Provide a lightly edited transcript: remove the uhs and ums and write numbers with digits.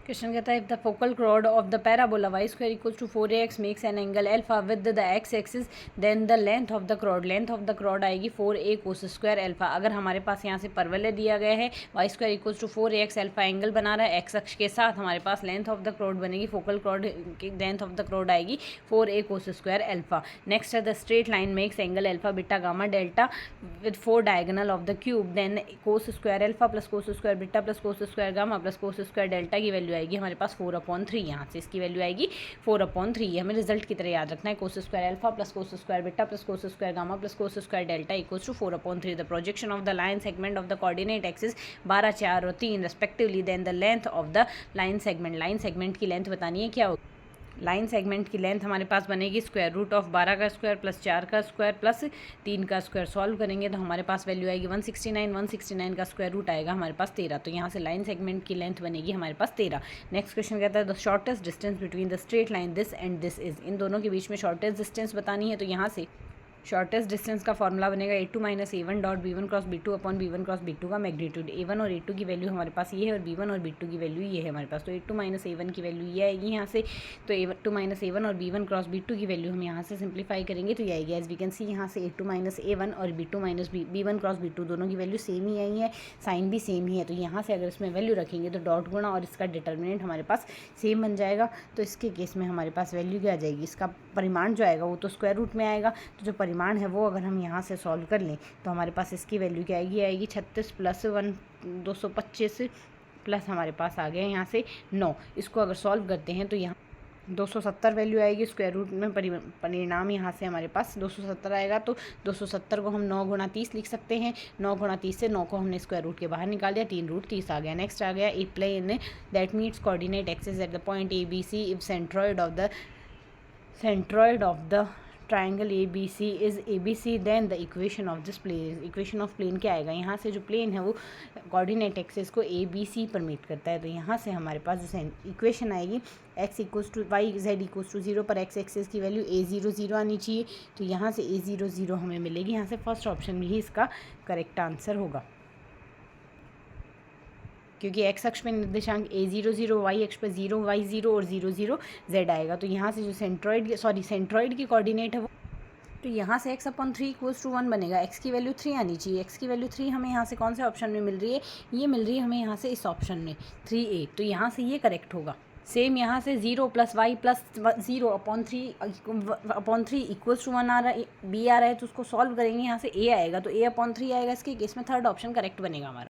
Question कहता है if the focal chord of the parabola y square equals to 4ax makes an angle alpha with the x axis then the length of the chord आएगी 4a cos square alpha. अगर हमारे पास यहाँ से परवलय दिया गया है y square equals to 4ax alpha angle बना रहा है एक्स अक्ष के साथ, हमारे पास लेंथ ऑफ द कॉर्ड बनेगी, फोकल कॉर्ड की लेंथ ऑफ द कॉर्ड आएगी 4a cos square alpha. Next है the straight line makes angle alpha beta gamma delta with 4 diagonal of the cube then cos square alpha plus cos square beta plus cos square gamma plus cos square delta की value आएगी हमारे पास 4/3। यहाँ से इसकी value आएगी 4/3। हमें result की तरह याद रखना है, cos square alpha plus cos square beta plus cos square gamma plus cos square delta equals to 4/3। The projection of the line segment of the coordinate axis 12, 4 और 3 respectively then the length of the line segment की length बतानी है क्या होगी। Line segment की length हमारे पास बनेगी square root of 12 का स्क्वायर प्लस 4 का स्क्वायर प्लस 3 का स्क्वायर। सॉल्व करेंगे तो हमारे पास वैल्यू आएगी 169 का स्क्वायर रूट आएगा हमारे पास 13। तो यहाँ से लाइन सेगमेंट की लेंथ बनेगी हमारे पास 13। नेक्स्ट क्वेश्चन कहता है the shortest distance between the straight line this and this is. इन दोनों के बीच में शॉर्टेस्ट डिस्टेंस बतानी है। तो यहाँ से शॉर्टेस्ट डिस्टेंस का फॉर्मूला बनेगा a2 - a1 dot b1 cross b2 upon b1 cross b2 का मैग्नीट्यूड। a1 और a2 की वैल्यू हमारे पास ये है और b1 और b2 की वैल्यू ये है हमारे पास। तो a2 - a1 की वैल्यू ये आएगी यहाँ से। तो a2 - a1 और b1 क्रॉस b2 की वैल्यू हम यहाँ से सिंप्लीफाई करेंगे तो ये आएगी एज वी कैन सी यहाँ से a2 - a1 और b2 - b1 क्रॉस b2 दोनों की वैल्यू सेम ही आई है, साइन भी सेम ही है। तो यहाँ से अगर इसमें वैल्यू रखेंगे तो डॉट गुणा और इसका डिटर्मिनेंट हमारे पास सेम बन जाएगा। तो इसके केस में हमारे पास वैल्यू क्या आ जाएगी, इसका परिमाण जो आएगा वो तो स्क्वायर रूट में आएगा। तो जो परिमाण है वो अगर हम यहाँ से सॉल्व कर लें तो हमारे पास इसकी वैल्यू क्या आएगी 36 प्लस 225 प्लस हमारे पास आ गया यहाँ से 9। इसको अगर सॉल्व करते हैं तो यहाँ 270 वैल्यू आएगी स्क्वायर रूट में। परिणाम यहाँ से हमारे पास 270 आएगा। तो 270 को हम 9 गुणा 30 लिख सकते हैं। 9 गुणा 30 से 9 को हमने स्क्वायर रूट के बाहर निकाल दिया, 3 रूट 30 आ गया। नेक्स्ट आ गया a plane that meets coordinate axis at the point ABC if centroid of the triangle ABC is ABC then the equation of this plane. Equation of plane क्या आएगा, यहाँ से जो प्लेन है वो कोऑर्डिनेट एक्सिस को ABC पर meet करता है। तो यहाँ से हमारे पास जो इक्वेशन आएगी x equals to y z equals to 0 पर x एक्सिस की वैल्यू a0 0 आनी चाहिए। तो यहाँ से a0 0 हमें मिलेगी। यहाँ से फर्स्ट ऑप्शन भी इसका करेक्ट आंसर होगा क्योंकि x अक्ष पे निर्देशांक a0 0, y अक्ष पे 0 y 0 और 0 0 z आएगा। तो यहाँ से जो सेंट्रॉइड की कोऑर्डिनेट है वो, तो यहाँ से x/3 इक्वल्स टू 1 बनेगा। x की वैल्यू 3 आनी चाहिए। x की वैल्यू 3 हमें यहाँ से कौन से ऑप्शन में मिल रही है, ये मिल रही है हमें यहाँ से इस ऑप्शन में 3a। तो यहाँ से ये करेक्ट होगा। सेम यहाँ से 0 + y + 0/3 इक्वल्स टू 1 आ रहा है, b आ रहा है। तो उसको सॉल्व करेंगे, यहाँ से a आएगा तो a/3 आएगा। इसके केस में थर्ड ऑप्शन करेक्ट बनेगा हमारा।